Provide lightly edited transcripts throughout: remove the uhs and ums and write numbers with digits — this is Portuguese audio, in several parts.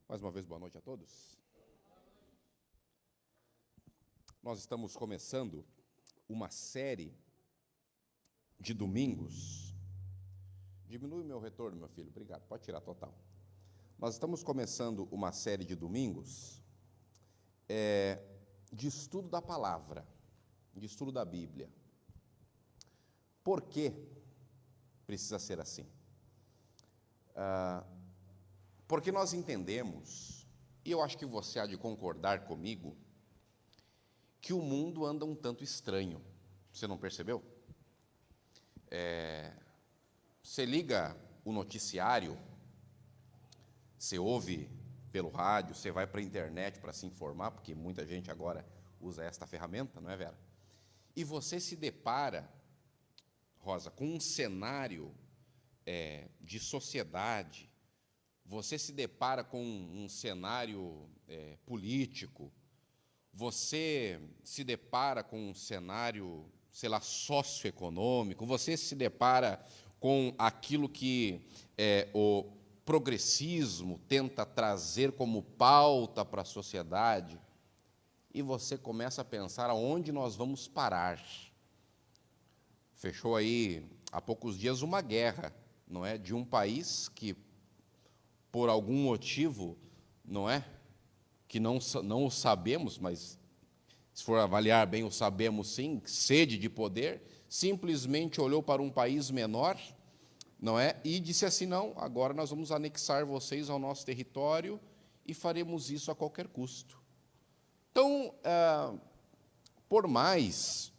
Mais uma vez, boa noite a todos. Nós estamos começando uma série de domingos. Diminui o meu retorno, meu filho. Obrigado. Pode tirar total. Nós estamos começando uma série de domingos de estudo da palavra, de estudo da Bíblia. Por que precisa ser assim? Porque nós entendemos, e eu acho que você há de concordar comigo, que o mundo anda um tanto estranho. Você não percebeu? Você liga o noticiário, você ouve pelo rádio, você vai para a internet para se informar, porque muita gente agora usa esta ferramenta, não é, Vera? E você se depara, Rosa, com um cenário de sociedade, você se depara com um cenário político, você se depara com um cenário, sei lá, socioeconômico, você se depara com aquilo que o progressismo tenta trazer como pauta para a sociedade, e você começa a pensar aonde nós vamos parar. Fechou aí, há poucos dias, uma guerra, não é, de um país que, por algum motivo, não é, que não o sabemos, mas se for avaliar bem, o sabemos sim, sede de poder, simplesmente olhou para um país menor, não é, e disse assim: não, agora nós vamos anexar vocês ao nosso território e faremos isso a qualquer custo. Então, por mais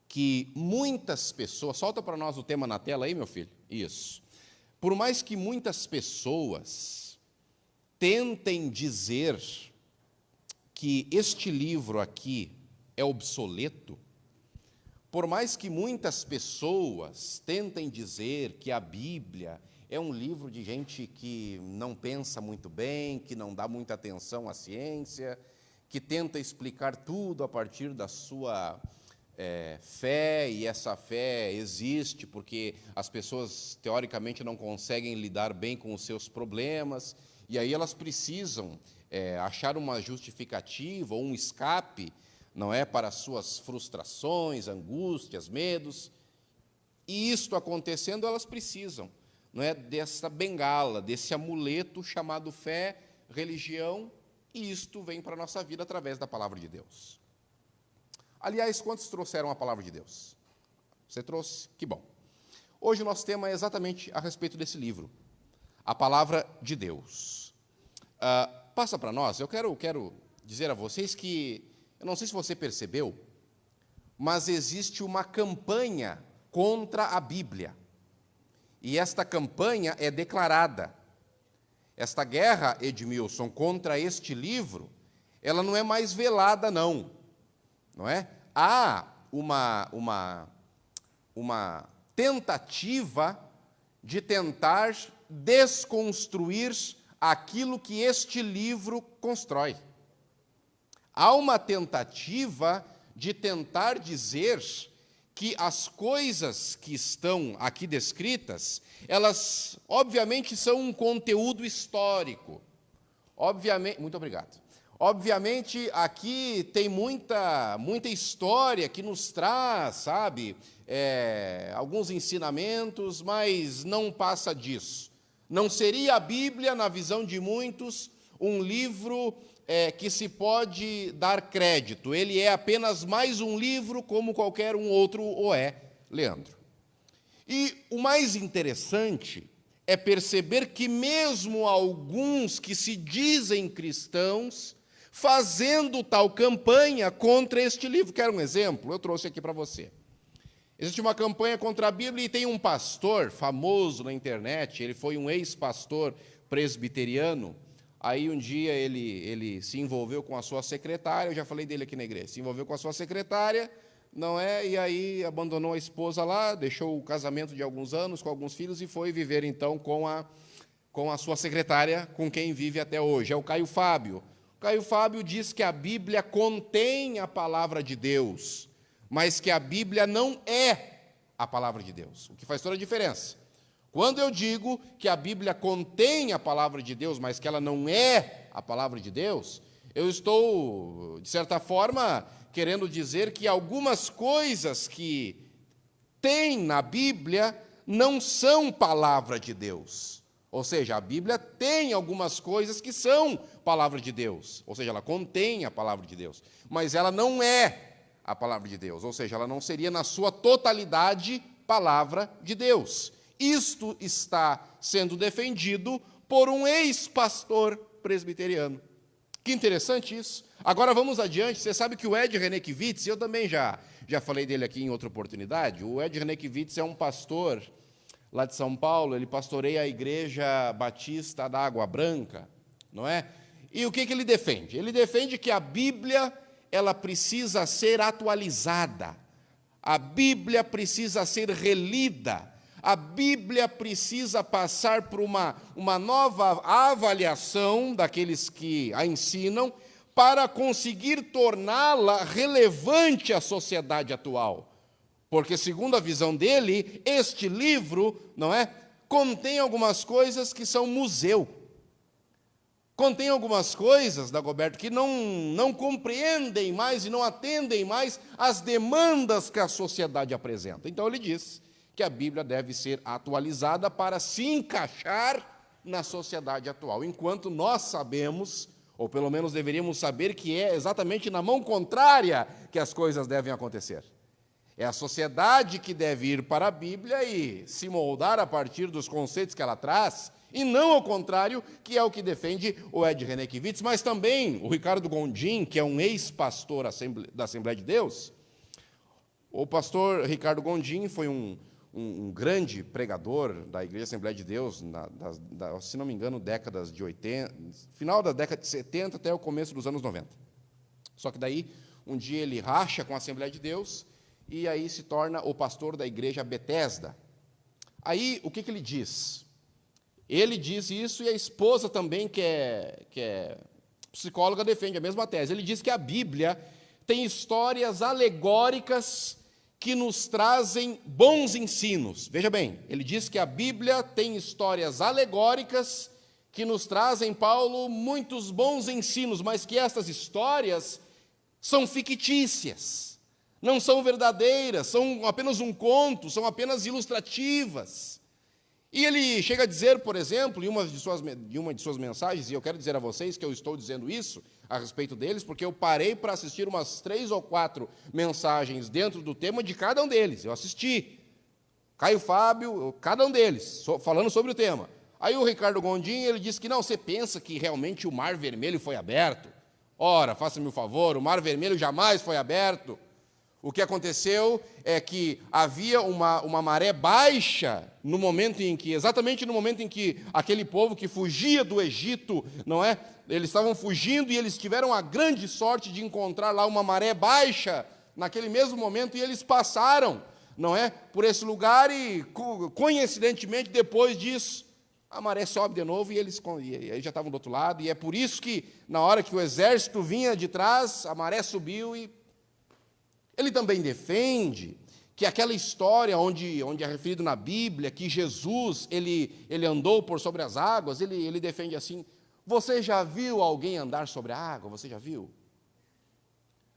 que muitas pessoas, solta para nós o tema na tela aí, meu filho, isso. Por mais que muitas pessoas tentem dizer que este livro aqui é obsoleto, por mais que muitas pessoas tentem dizer que a Bíblia é um livro de gente que não pensa muito bem, que não dá muita atenção à ciência, que tenta explicar tudo a partir da sua fé, e essa fé existe porque as pessoas, teoricamente, não conseguem lidar bem com os seus problemas, e aí elas precisam achar uma justificativa ou um escape, não é, para as suas frustrações, angústias, medos, e isto acontecendo, elas precisam, não é, dessa bengala, desse amuleto chamado fé, religião, e isto vem para a nossa vida através da palavra de Deus. Aliás, quantos trouxeram a palavra de Deus? Você trouxe? Que bom. Hoje o nosso tema é exatamente a respeito desse livro, a palavra de Deus. Passa para nós, eu quero dizer a vocês que, eu não sei se você percebeu, mas existe uma campanha contra a Bíblia. E esta campanha é declarada. Esta guerra, Edmilson, contra este livro, ela não é mais velada, não é? Há uma tentativa de tentar desconstruir aquilo que este livro constrói. Há uma tentativa de tentar dizer que as coisas que estão aqui descritas, elas, obviamente, são um conteúdo histórico. Obviamente, muito obrigado. Obviamente, aqui tem muita história que nos traz, sabe, alguns ensinamentos, mas não passa disso. Não seria a Bíblia, na visão de muitos, um livro que se pode dar crédito. Ele é apenas mais um livro, como qualquer um outro o é, Leandro. E o mais interessante é perceber que mesmo alguns que se dizem cristãos, fazendo tal campanha contra este livro. Quer um exemplo? Eu trouxe aqui para você. Existe uma campanha contra a Bíblia e tem um pastor famoso na internet, ele foi um ex-pastor presbiteriano, aí um dia ele se envolveu com a sua secretária, eu já falei dele aqui na igreja, se envolveu com a sua secretária, não é? E aí abandonou a esposa lá, deixou o casamento de alguns anos, com alguns filhos, e foi viver então com a sua secretária, com quem vive até hoje, é o Caio Fábio. Caio Fábio diz que a Bíblia contém a palavra de Deus, mas que a Bíblia não é a palavra de Deus, o que faz toda a diferença. Quando eu digo que a Bíblia contém a palavra de Deus, mas que ela não é a palavra de Deus, eu estou, de certa forma, querendo dizer que algumas coisas que tem na Bíblia não são palavra de Deus. Ou seja, a Bíblia tem algumas coisas que são palavra de Deus. Ou seja, ela contém a palavra de Deus. Mas ela não é a palavra de Deus. Ou seja, ela não seria na sua totalidade palavra de Deus. Isto está sendo defendido por um ex-pastor presbiteriano. Que interessante isso. Agora vamos adiante. Você sabe que o Ed Renekiewicz, eu também já falei dele aqui em outra oportunidade. O Ed Renekiewicz é um pastor lá de São Paulo, ele pastoreia a Igreja Batista da Água Branca, não é? E o que ele defende? Ele defende que a Bíblia, ela precisa ser atualizada, a Bíblia precisa ser relida, a Bíblia precisa passar por uma nova avaliação daqueles que a ensinam, para conseguir torná-la relevante à sociedade atual. Porque, segundo a visão dele, este livro, não é, contém algumas coisas que são museu. Contém algumas coisas, Dagoberto, que não compreendem mais e não atendem mais às demandas que a sociedade apresenta. Então, ele diz que a Bíblia deve ser atualizada para se encaixar na sociedade atual. Enquanto nós sabemos, ou pelo menos deveríamos saber, que é exatamente na mão contrária que as coisas devem acontecer. É a sociedade que deve ir para a Bíblia e se moldar a partir dos conceitos que ela traz, e não ao contrário, que é o que defende o Ed Renekiewicz, mas também o Ricardo Gondim, que é um ex-pastor da Assembleia de Deus. O pastor Ricardo Gondim foi um grande pregador da Igreja Assembleia de Deus, se não me engano, décadas de 80, final da década de 70 até o começo dos anos 90. Só que daí, um dia ele racha com a Assembleia de Deus, e aí se torna o pastor da Igreja Betesda. Aí, o que ele diz? Ele diz isso, e a esposa também, que é psicóloga, defende a mesma tese. Ele diz que a Bíblia tem histórias alegóricas que nos trazem bons ensinos. Veja bem, ele diz que a Bíblia tem histórias alegóricas que nos trazem, Paulo, muitos bons ensinos, mas que estas histórias são fictícias, não são verdadeiras, são apenas um conto, são apenas ilustrativas. E ele chega a dizer, por exemplo, em uma de suas mensagens, e eu quero dizer a vocês que eu estou dizendo isso a respeito deles, porque eu parei para assistir umas 3 ou 4 mensagens dentro do tema de cada um deles. Eu assisti, Caio Fábio, cada um deles, falando sobre o tema. Aí o Ricardo Gondim, ele disse que não, você pensa que realmente o Mar Vermelho foi aberto? Ora, faça-me o favor, o Mar Vermelho jamais foi aberto. O que aconteceu é que havia uma maré baixa no momento em que, exatamente no momento em que aquele povo que fugia do Egito, não é? Eles estavam fugindo e eles tiveram a grande sorte de encontrar lá uma maré baixa naquele mesmo momento, e eles passaram, não é, por esse lugar, e coincidentemente depois disso a maré sobe de novo e eles aí já estavam do outro lado, e é por isso que na hora que o exército vinha de trás, a maré subiu. E ele também defende que aquela história onde é referido na Bíblia, que Jesus ele andou por sobre as águas, ele defende assim: você já viu alguém andar sobre a água? Você já viu?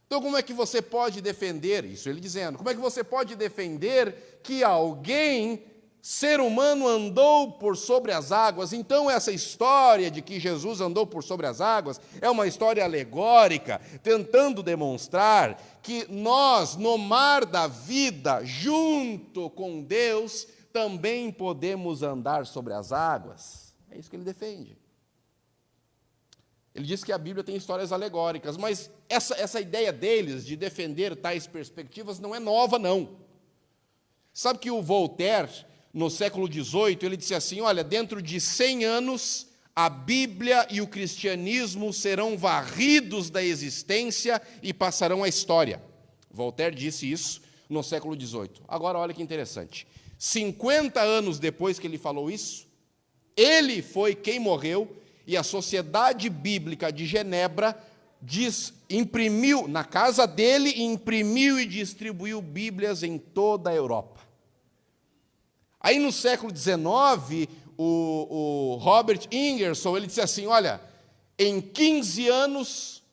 Então, como é que você pode defender, isso ele dizendo, como é que você pode defender que alguém, ser humano, andou por sobre as águas? Então, essa história de que Jesus andou por sobre as águas é uma história alegórica, tentando demonstrar que nós, no mar da vida, junto com Deus, também podemos andar sobre as águas. É isso que ele defende. Ele diz que a Bíblia tem histórias alegóricas, mas essa ideia deles de defender tais perspectivas não é nova, não. Sabe que o Voltaire, no século XVIII, ele disse assim: olha, dentro de 100 anos, a Bíblia e o cristianismo serão varridos da existência e passarão à história. Voltaire disse isso no século XVIII. Agora, olha que interessante. 50 anos depois que ele falou isso, ele foi quem morreu, e a Sociedade Bíblica de Genebra imprimiu, na casa dele, imprimiu e distribuiu Bíblias em toda a Europa. Aí no século XIX, o Robert Ingersoll, ele disse assim, olha, em 15 anos,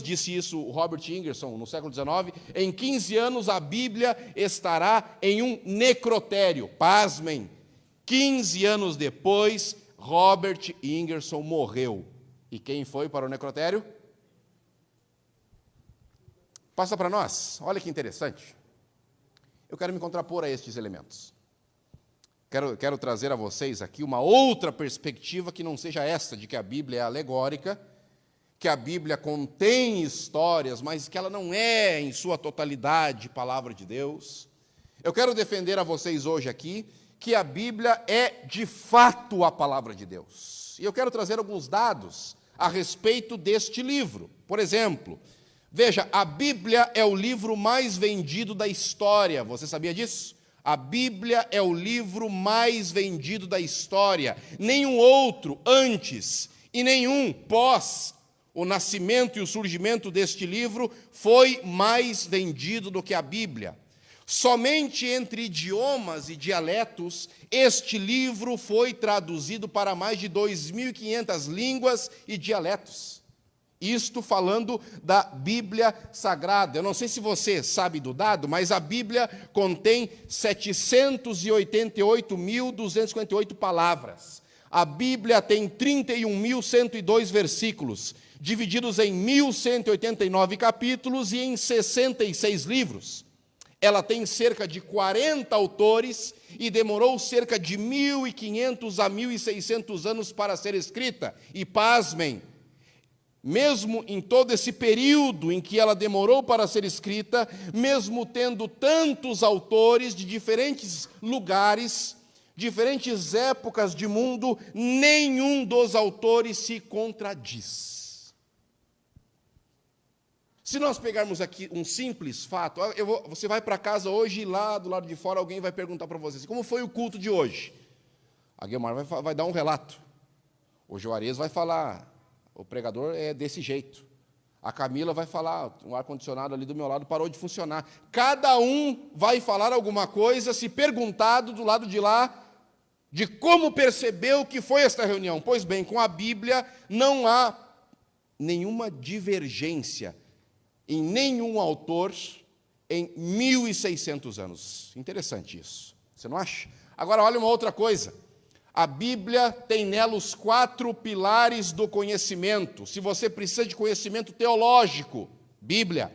disse isso o Robert Ingersoll, no século XIX, em 15 anos a Bíblia estará em um necrotério. Pasmem, 15 anos depois, Robert Ingersoll morreu. E quem foi para o necrotério? Passa para nós, olha que interessante. Eu quero me contrapor a estes elementos. Quero trazer a vocês aqui uma outra perspectiva que não seja esta, de que a Bíblia é alegórica, que a Bíblia contém histórias, mas que ela não é, em sua totalidade, palavra de Deus. Eu quero defender a vocês hoje aqui que a Bíblia é, de fato, a palavra de Deus. E eu quero trazer alguns dados a respeito deste livro. Por exemplo, veja, a Bíblia é o livro mais vendido da história. Você sabia disso? A Bíblia é o livro mais vendido da história. Nenhum outro antes e nenhum pós o nascimento e o surgimento deste livro foi mais vendido do que a Bíblia. Somente entre idiomas e dialetos, este livro foi traduzido para mais de 2.500 línguas e dialetos. Isto falando da Bíblia Sagrada. Eu não sei se você sabe do dado, mas a Bíblia contém 788.258 palavras. A Bíblia tem 31.102 versículos, divididos em 1.189 capítulos e em 66 livros. Ela tem cerca de 40 autores e demorou cerca de 1.500 a 1.600 anos para ser escrita. E pasmem, mesmo em todo esse período em que ela demorou para ser escrita, mesmo tendo tantos autores de diferentes lugares, diferentes épocas de mundo, nenhum dos autores se contradiz. Se nós pegarmos aqui um simples fato, você vai para casa hoje e lá do lado de fora alguém vai perguntar para você assim, como foi o culto de hoje? A Guilmar vai dar um relato. O Juarez vai falar, o pregador é desse jeito. A Camila vai falar, o ar-condicionado ali do meu lado parou de funcionar. Cada um vai falar alguma coisa, se perguntado do lado de lá, de como percebeu que foi esta reunião. Pois bem, com a Bíblia não há nenhuma divergência em nenhum autor em 1.600 anos. Interessante isso, você não acha? Agora, olha uma outra coisa. A Bíblia tem nela os 4 pilares do conhecimento. Se você precisa de conhecimento teológico, Bíblia.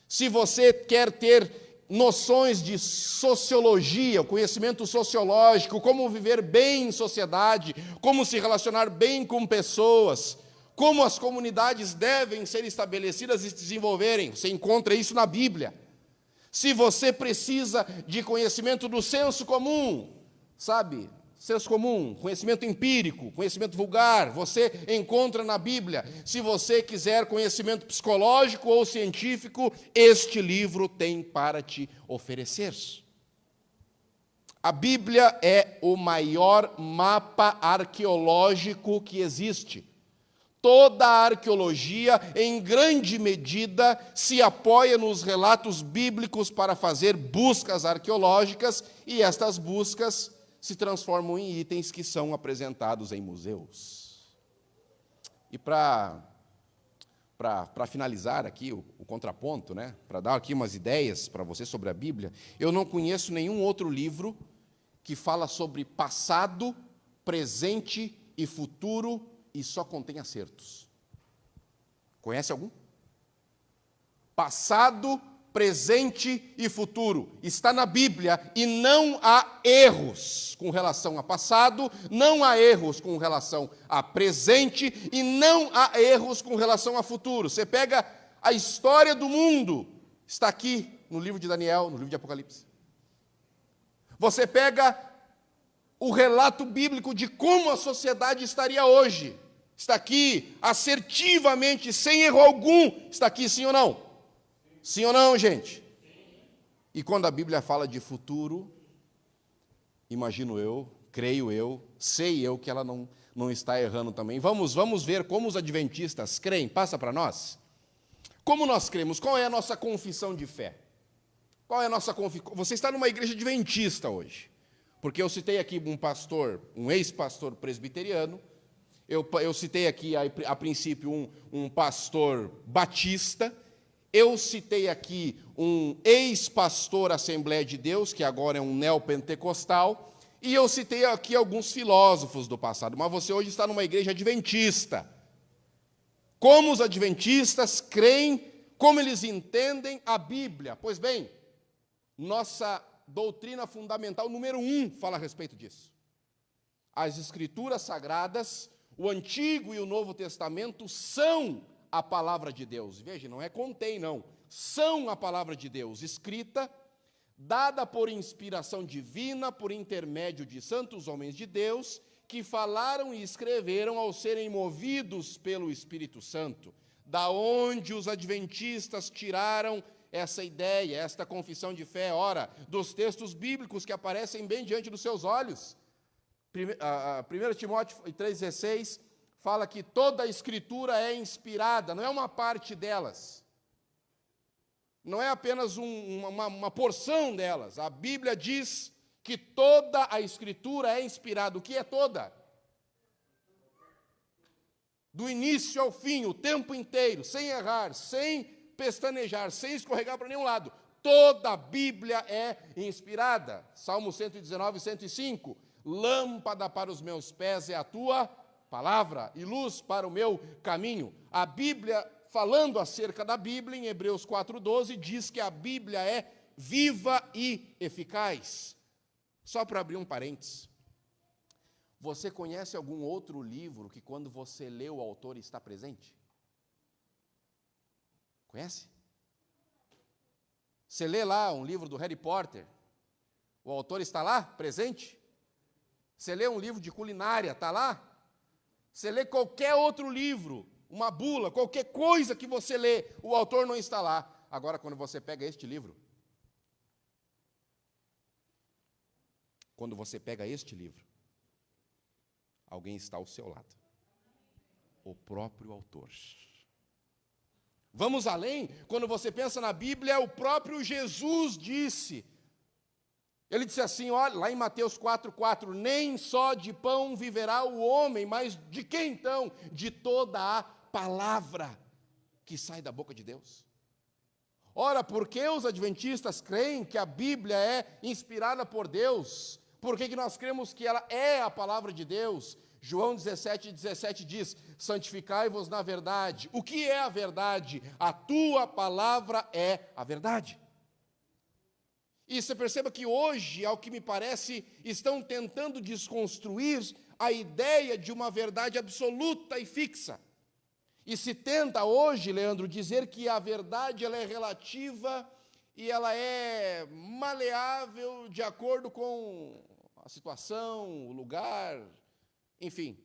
Se você quer ter noções de sociologia, conhecimento sociológico, como viver bem em sociedade, como se relacionar bem com pessoas, como as comunidades devem ser estabelecidas e se desenvolverem, você encontra isso na Bíblia. Se você precisa de conhecimento do senso comum, sabe, senso comum, conhecimento empírico, conhecimento vulgar, você encontra na Bíblia. Se você quiser conhecimento psicológico ou científico, este livro tem para te oferecer. A Bíblia é o maior mapa arqueológico que existe. Toda a arqueologia, em grande medida, se apoia nos relatos bíblicos para fazer buscas arqueológicas, e estas buscas se transformam em itens que são apresentados em museus. E para finalizar aqui o contraponto, né, para dar aqui umas ideias para você sobre a Bíblia, eu não conheço nenhum outro livro que fala sobre passado, presente e futuro e só contém acertos. Conhece algum? Passado, presente e futuro. Está na Bíblia e não há erros com relação a passado, não há erros com relação a presente e não há erros com relação a futuro. Você pega a história do mundo, está aqui no livro de Daniel, no livro de Apocalipse. Você pega o relato bíblico de como a sociedade estaria hoje. Está aqui assertivamente, sem erro algum. Está aqui, sim ou não? Sim ou não, gente? E quando a Bíblia fala de futuro, imagino eu, creio eu, sei eu que ela não está errando também. Vamos ver como os adventistas creem. Passa para nós. Como nós cremos? Qual é a nossa confissão de fé? Qual é a nossa confissão? Você está numa igreja adventista hoje. Porque eu citei aqui um pastor, um ex-pastor presbiteriano, eu citei aqui, a princípio, um pastor batista, eu citei aqui um ex-pastor Assembleia de Deus, que agora é um neopentecostal, e eu citei aqui alguns filósofos do passado, mas você hoje está numa igreja adventista. Como os adventistas creem, como eles entendem a Bíblia? Pois bem, nossa doutrina fundamental número 1 fala a respeito disso. As Escrituras Sagradas, o Antigo e o Novo Testamento são a palavra de Deus. Veja, não é contém, não. São a palavra de Deus, escrita, dada por inspiração divina, por intermédio de santos homens de Deus, que falaram e escreveram ao serem movidos pelo Espírito Santo. Da onde os adventistas tiraram essa ideia, esta confissão de fé? Ora, dos textos bíblicos que aparecem bem diante dos seus olhos. 1 Timóteo 3,16 fala que toda a Escritura é inspirada, não é uma parte delas. Não é apenas uma porção delas. A Bíblia diz que toda a Escritura é inspirada. O que é toda? Do início ao fim, o tempo inteiro, sem errar, sem pestanejar, sem escorregar para nenhum lado. Toda a Bíblia é inspirada. Salmo 119, 105. Lâmpada para os meus pés é a tua palavra e luz para o meu caminho. A Bíblia, falando acerca da Bíblia, em Hebreus 4,12, diz que a Bíblia é viva e eficaz. Só para abrir um parênteses. Você conhece algum outro livro que, quando você lê, o autor está presente? Conhece? Você lê lá um livro do Harry Potter, o autor está lá, presente? Você lê um livro de culinária, está lá? Você lê qualquer outro livro, uma bula, qualquer coisa que você lê, o autor não está lá. Agora, quando você pega este livro, alguém está ao seu lado. O próprio autor. Vamos além, quando você pensa na Bíblia, o próprio Jesus disse. Ele disse assim, olha, lá em Mateus 4,4, nem só de pão viverá o homem, mas de que então? De toda a palavra que sai da boca de Deus. Ora, por que os adventistas creem que a Bíblia é inspirada por Deus? Por que nós cremos que ela é a palavra de Deus? João 17,17 diz, santificai-vos na verdade. O que é a verdade? A tua palavra é a verdade. E você perceba que hoje, ao que me parece, estão tentando desconstruir a ideia de uma verdade absoluta e fixa. E se tenta hoje, Leandro, dizer que a verdade ela é relativa e ela é maleável de acordo com a situação, o lugar, enfim.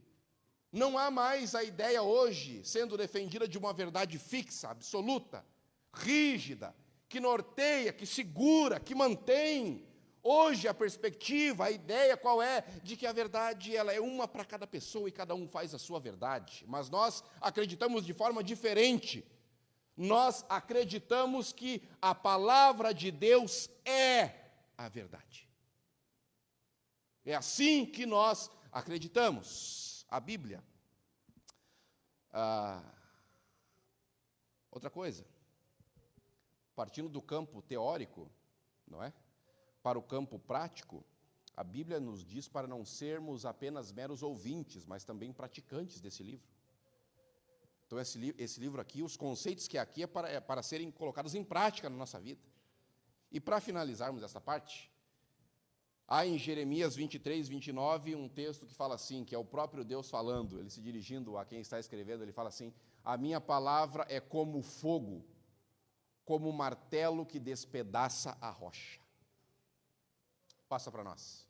Não há mais a ideia hoje sendo defendida de uma verdade fixa, absoluta, rígida, que norteia, que segura, que mantém. Hoje a perspectiva, a ideia qual é? De que a verdade ela é uma para cada pessoa e cada um faz a sua verdade. Mas nós acreditamos de forma diferente. Nós acreditamos que a palavra de Deus é a verdade. É assim que nós acreditamos. A Bíblia. Outra coisa. Partindo do campo teórico, não é? Para o campo prático, a Bíblia nos diz para não sermos apenas meros ouvintes, mas também praticantes desse livro. Então, esse livro aqui, os conceitos que aqui é para serem colocados em prática na nossa vida. E para finalizarmos essa parte, há em Jeremias 23, 29, um texto que fala assim, que é o próprio Deus falando, ele se dirigindo a quem está escrevendo, ele fala assim, a minha palavra é como fogo, como um martelo que despedaça a rocha. Passa para nós.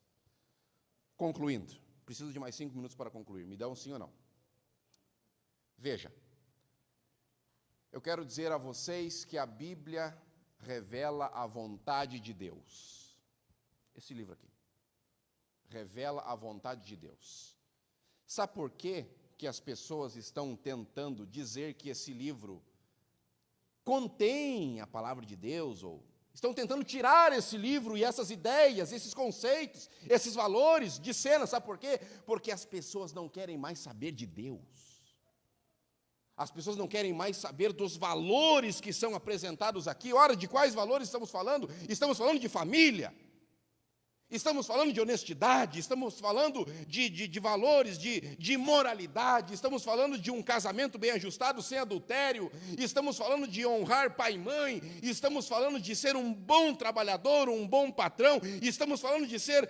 Concluindo, preciso de mais 5 minutos para concluir, me dá um sim ou não? Veja, eu quero dizer a vocês que a Bíblia revela a vontade de Deus. Esse livro aqui. Revela a vontade de Deus. Sabe por quê que as pessoas estão tentando dizer que esse livro contém a palavra de Deus, ou Estão tentando tirar esse livro e essas ideias, esses conceitos, esses valores de cena. Sabe por quê? Porque as pessoas não querem mais saber de Deus. As pessoas não querem mais saber dos valores que são apresentados aqui. Ora, de quais valores estamos falando? Estamos falando de família. Estamos falando de honestidade, estamos falando de valores, de moralidade, estamos falando de um casamento bem ajustado, sem adultério, estamos falando de honrar pai e mãe, estamos falando de ser um bom trabalhador, um bom patrão, estamos falando de ser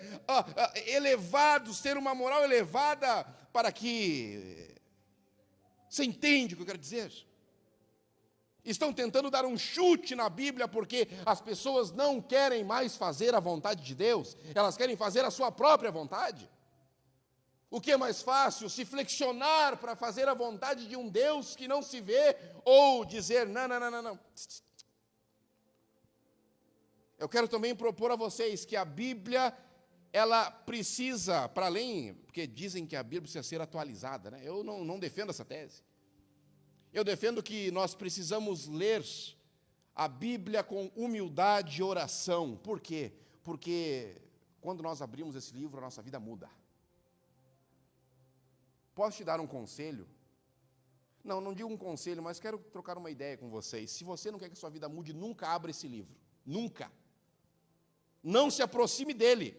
elevados, ter uma moral elevada, para que... Você entende o que eu quero dizer? Estão tentando dar um chute na Bíblia porque as pessoas não querem mais fazer a vontade de Deus, elas querem fazer a sua própria vontade. O que é mais fácil? Se flexionar para fazer a vontade de um Deus que não se vê, ou dizer, não. Eu quero também propor a vocês que a Bíblia, ela precisa, para além, porque dizem que a Bíblia precisa ser atualizada, né? Eu não defendo essa tese. Eu defendo que nós precisamos ler a Bíblia com humildade e oração. Por quê? Porque quando nós abrimos esse livro, a nossa vida muda. Posso te dar um conselho? Não digo um conselho, mas quero trocar uma ideia com vocês. Se você não quer que a sua vida mude, nunca abra esse livro. Nunca. Não se aproxime dele.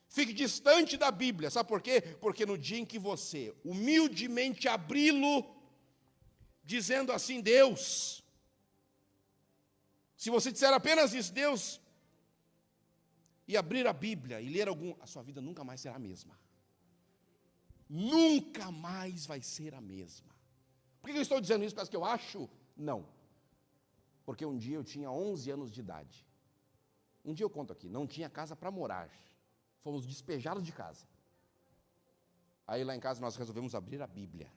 Fique distante da Bíblia. Sabe por quê? Porque no dia em que você humildemente abri-lo, dizendo assim, Deus, se você disser apenas isso, Deus, e abrir a Bíblia e ler a sua vida nunca mais será a mesma. Nunca mais vai ser a mesma. Por que eu estou dizendo isso? Porque eu acho? Não. Porque um dia eu tinha 11 anos de idade. Um dia eu conto aqui, não tinha casa para morar. Fomos despejados de casa. Aí lá em casa nós resolvemos abrir a Bíblia.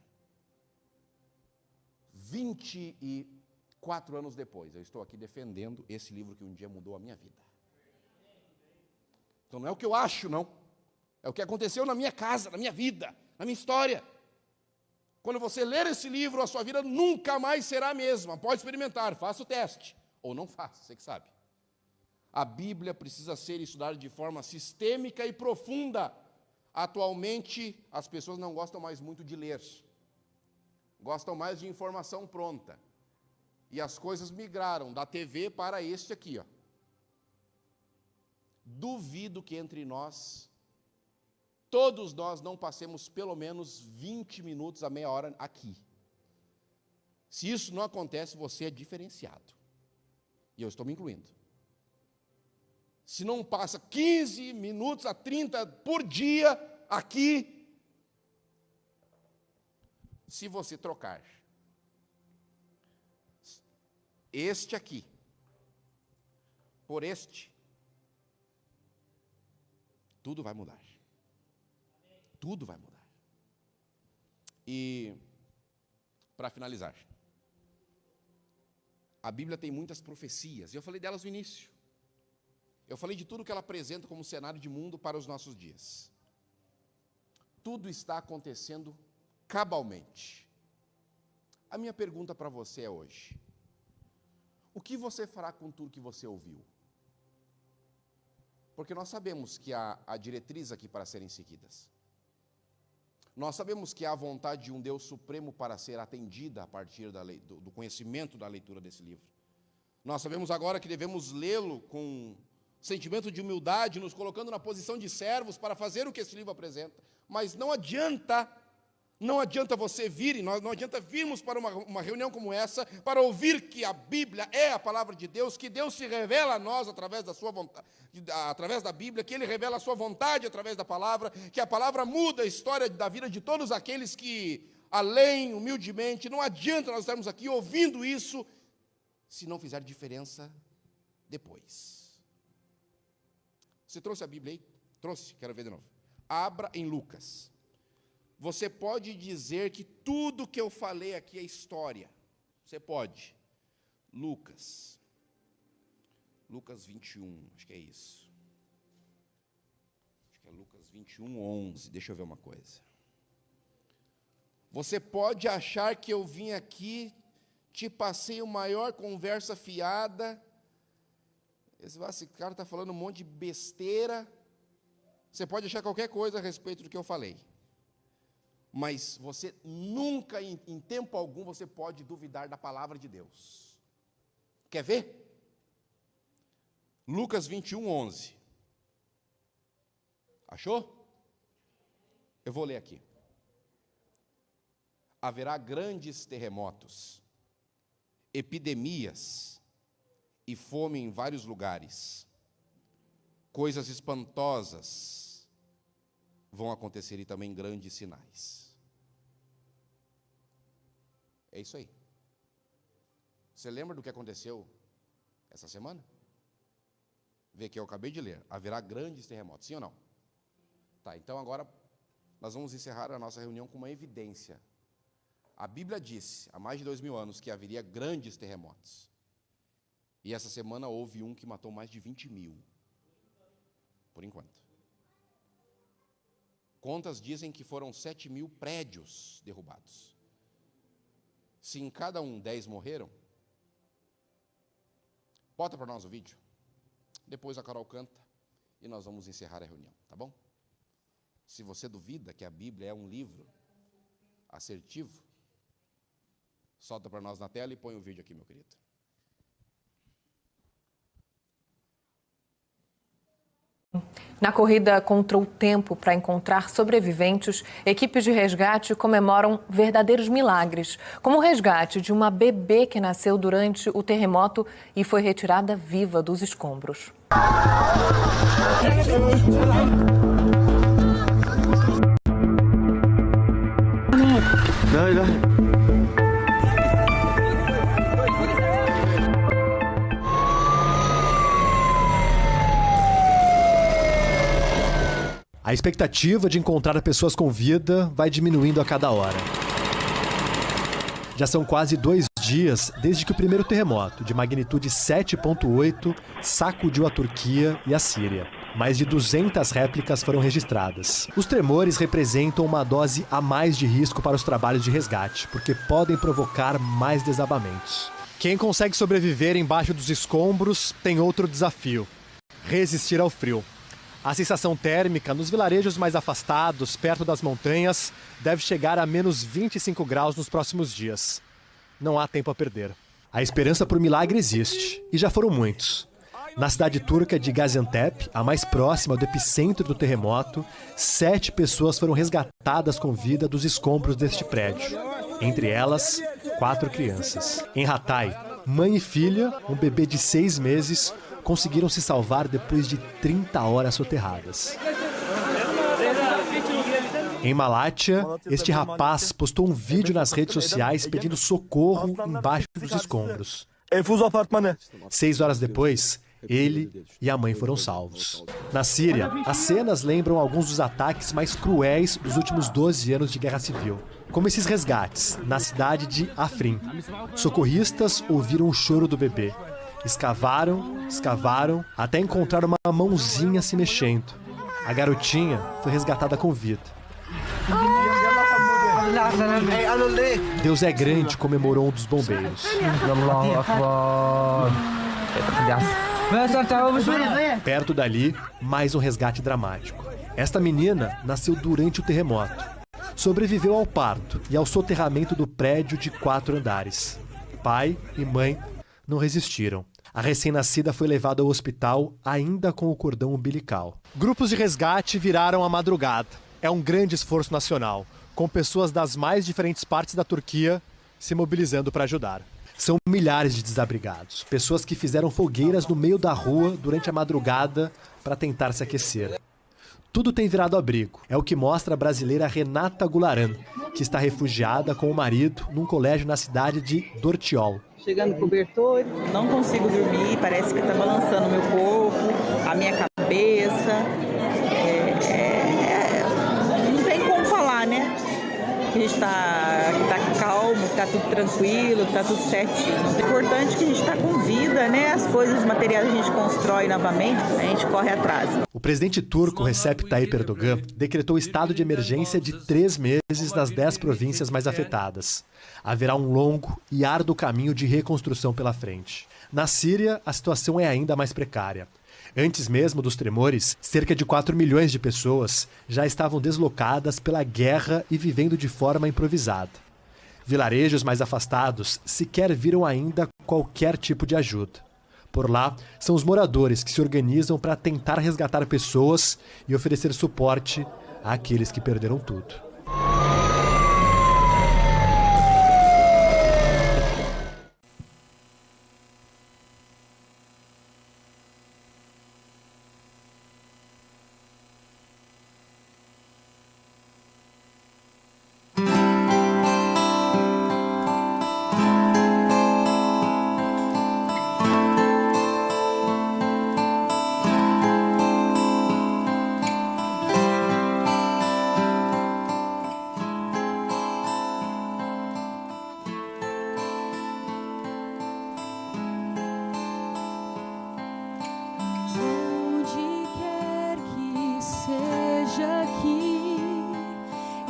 24 anos depois, eu estou aqui defendendo esse livro que um dia mudou a minha vida. Então não é o que eu acho, não. É o que aconteceu na minha casa, na minha vida, na minha história. Quando você ler esse livro, a sua vida nunca mais será a mesma. Pode experimentar, faça o teste. Ou não faça, você que sabe. A Bíblia precisa ser estudada de forma sistêmica e profunda. Atualmente, as pessoas não gostam mais muito de ler. Gostam mais de informação pronta. E as coisas migraram da TV para este aqui, ó. Duvido que entre nós, todos nós não passemos pelo menos 20 minutos a meia hora aqui. Se isso não acontece, você é diferenciado. E eu estou me incluindo. Se não passa 15 minutos a 30 por dia aqui, se você trocar este aqui por este, tudo vai mudar. Tudo vai mudar. E, para finalizar, a Bíblia tem muitas profecias, e eu falei delas no início. Eu falei de tudo que ela apresenta como cenário de mundo para os nossos dias. Tudo está acontecendo cabalmente. A minha pergunta para você é hoje: o que você fará com tudo que você ouviu? Porque nós sabemos que há diretrizes aqui para serem seguidas. Nós sabemos que há a vontade de um Deus supremo para ser atendida a partir do conhecimento da leitura desse livro. Nós sabemos agora que devemos lê-lo com sentimento de humildade, nos colocando na posição de servos para fazer o que esse livro apresenta. Mas não adianta você vir, não adianta virmos para uma reunião como essa, para ouvir que a Bíblia é a palavra de Deus, que Deus se revela a nós através da sua vontade, através da Bíblia, que Ele revela a sua vontade através da palavra, que a palavra muda a história da vida de todos aqueles que, além, humildemente, não adianta nós estarmos aqui ouvindo isso, se não fizer diferença depois. Você trouxe a Bíblia aí? Trouxe? Quero ver de novo. Abra em Lucas. Você pode dizer que tudo que eu falei aqui é história. Você pode. Lucas 21, acho que é isso. Acho que é Lucas 21, 11. Deixa eu ver uma coisa. Você pode achar que eu vim aqui, te passei a maior conversa fiada, Esse cara está falando um monte de besteira. Você pode achar qualquer coisa a respeito do que eu falei. Mas você nunca, em tempo algum, você pode duvidar da palavra de Deus. Quer ver? Lucas 21, 11. Achou? Eu vou ler aqui. Haverá grandes terremotos, epidemias e fome em vários lugares. Coisas espantosas vão acontecer e também grandes sinais. É isso aí. Você lembra do que aconteceu essa semana? Vê que eu acabei de ler. Haverá grandes terremotos, sim ou não? Tá, então agora nós vamos encerrar a nossa reunião com uma evidência. A Bíblia disse, há mais de 2000 anos, que haveria grandes terremotos. E essa semana houve um que matou mais de 20.000. Por enquanto. Contas dizem que foram 7.000 prédios derrubados. Se em cada um 10 morreram, bota para nós o vídeo. Depois a Carol canta e nós vamos encerrar a reunião, tá bom? Se você duvida que a Bíblia é um livro assertivo, solta para nós na tela e põe o vídeo aqui, meu querido. Na corrida contra o tempo para encontrar sobreviventes, equipes de resgate comemoram verdadeiros milagres, como o resgate de uma bebê que nasceu durante o terremoto e foi retirada viva dos escombros. A expectativa de encontrar pessoas com vida vai diminuindo a cada hora. Já são quase 2 dias desde que o primeiro terremoto, de magnitude 7,8, sacudiu a Turquia e a Síria. Mais de 200 réplicas foram registradas. Os tremores representam uma dose a mais de risco para os trabalhos de resgate, porque podem provocar mais desabamentos. Quem consegue sobreviver embaixo dos escombros tem outro desafio: resistir ao frio. A sensação térmica nos vilarejos mais afastados, perto das montanhas, deve chegar a menos 25 graus nos próximos dias. Não há tempo a perder. A esperança por milagre existe, e já foram muitos. Na cidade turca de Gaziantep, a mais próxima do epicentro do terremoto, 7 pessoas foram resgatadas com vida dos escombros deste prédio. Entre elas, 4 crianças. Em Hatay, mãe e filha, um bebê de 6 meses, conseguiram se salvar depois de 30 horas soterradas. Em Malatya, este rapaz postou um vídeo nas redes sociais pedindo socorro embaixo dos escombros. 6 horas depois, ele e a mãe foram salvos. Na Síria, as cenas lembram alguns dos ataques mais cruéis dos últimos 12 anos de guerra civil, como esses resgates na cidade de Afrin. Socorristas ouviram o choro do bebê. Escavaram, até encontrar uma mãozinha se mexendo. A garotinha foi resgatada com vida. Deus é grande, comemorou um dos bombeiros. Perto dali, mais um resgate dramático. Esta menina nasceu durante o terremoto. Sobreviveu ao parto e ao soterramento do prédio de 4 andares. Pai e mãe não resistiram. A recém-nascida foi levada ao hospital ainda com o cordão umbilical. Grupos de resgate viraram a madrugada. É um grande esforço nacional, com pessoas das mais diferentes partes da Turquia se mobilizando para ajudar. São milhares de desabrigados, pessoas que fizeram fogueiras no meio da rua durante a madrugada para tentar se aquecer. Tudo tem virado abrigo. É o que mostra a brasileira Renata Gularan, que está refugiada com o marido num colégio na cidade de Dortiol. Chegando no cobertor, não consigo dormir, parece que está balançando o meu corpo, a minha cabeça. Não tem como falar, né? Que a gente está calmo, que está tudo tranquilo, que está tudo certinho. O importante é que a gente está com vida, né? As coisas materiais a gente constrói novamente, a gente corre atrás. O O presidente turco Recep Tayyip Erdogan decretou estado de emergência de 3 meses nas 10 províncias mais afetadas. Haverá um longo e árduo caminho de reconstrução pela frente. Na Síria, a situação é ainda mais precária. Antes mesmo dos tremores, cerca de 4 milhões de pessoas já estavam deslocadas pela guerra e vivendo de forma improvisada. Vilarejos mais afastados sequer viram ainda qualquer tipo de ajuda. Por lá, são os moradores que se organizam para tentar resgatar pessoas e oferecer suporte àqueles que perderam tudo.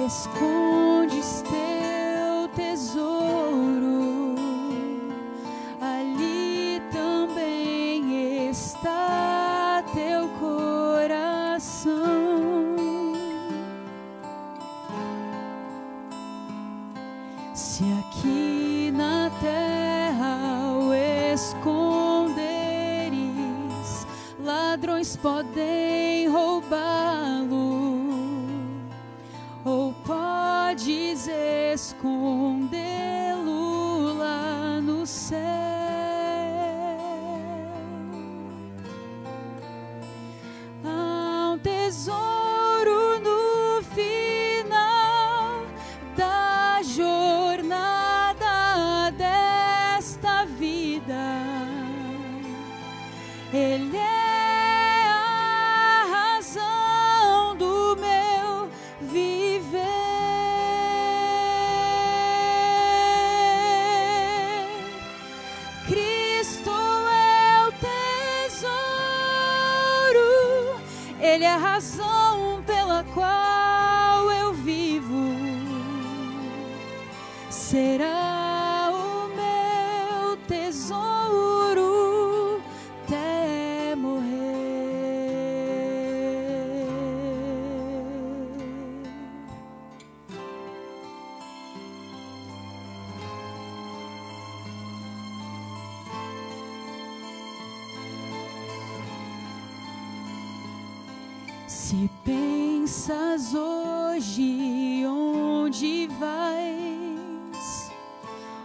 Escondes teu tesouro, ali também está teu coração. Se aqui na terra o esconderes, ladrões podem roubá-lo. Ou podes escondê-lo lá no céu. Há um tesouro no final da jornada desta vida. Ele é Ele é a razão pela qual eu vivo. Será o meu tesouro até morrer. Se pensas hoje onde vais,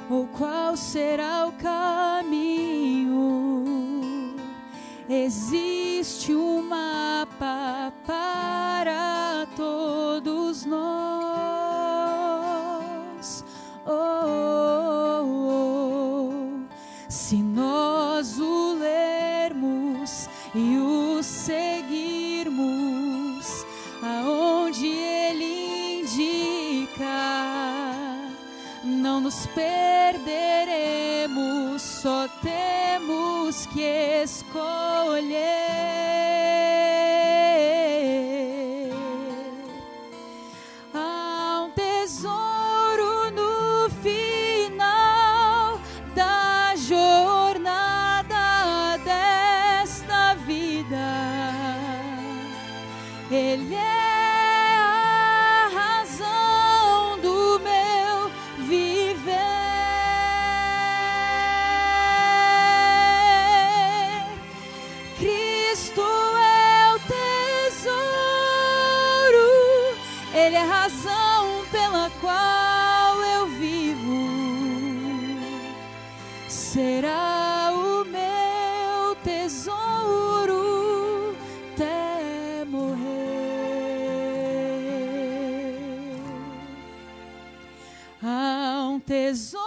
ou qual será o caminho, existe um mapa para todos nós. Se nós o lermos e o seguirmos aonde ele indica, não nos perderemos, só temos que escolher. Há um tesouro no final da jornada desta vida. Ele é a razão do meu viver. Cristo é o tesouro, Ele é a razão pela qual eu vivo. Será o meu tesouro até morrer. Há um tesouro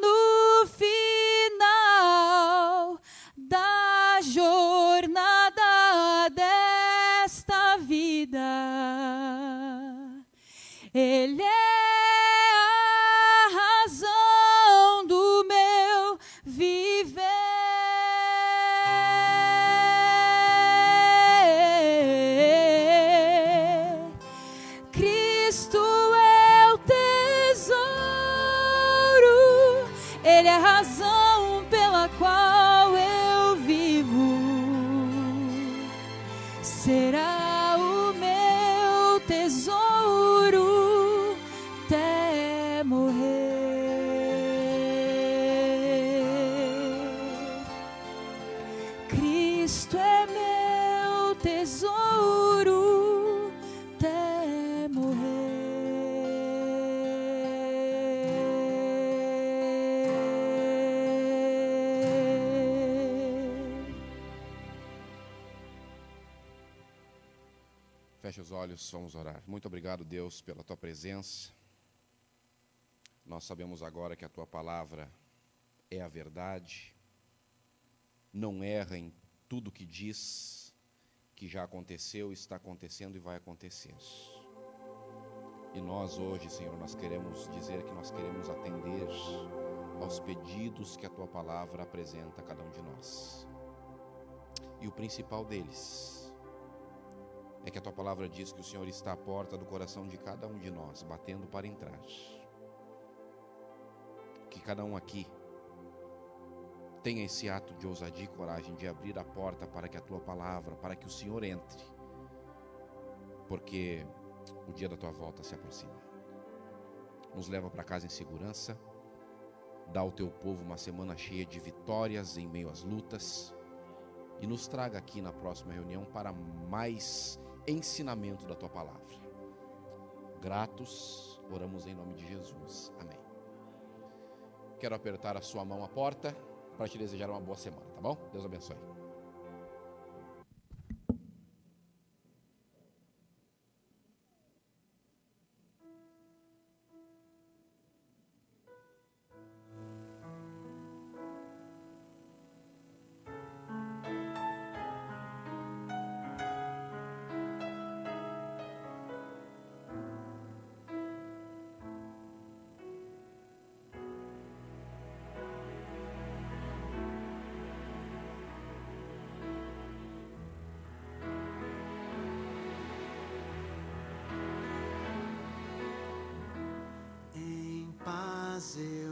no final da jornada desta vida. Ele é a razão do meu viver. tesouro até morrer. Cristo é meu tesouro até morrer. Feche os olhos, vamos orar. Muito obrigado, Deus, pela Tua presença. Nós sabemos agora que a Tua palavra é a verdade, não erra em tudo que diz, que já aconteceu, está acontecendo e vai acontecer. E nós hoje, Senhor, nós queremos dizer que nós queremos atender aos pedidos que a Tua palavra apresenta a cada um de nós. E o principal deles é que a Tua palavra diz que o Senhor está à porta do coração de cada um de nós, batendo para entrar. Que cada um aqui tenha esse ato de ousadia e coragem de abrir a porta para que a Tua palavra, para que o Senhor entre, porque o dia da Tua volta se aproxima. Nos leva para casa em segurança, dá ao Teu povo uma semana cheia de vitórias em meio às lutas, e nos traga aqui na próxima reunião para mais ensinamento da Tua palavra. Gratos, oramos em nome de Jesus. Amém. Quero apertar a sua mão à porta para te desejar uma boa semana, tá bom? Deus abençoe. Em paz eu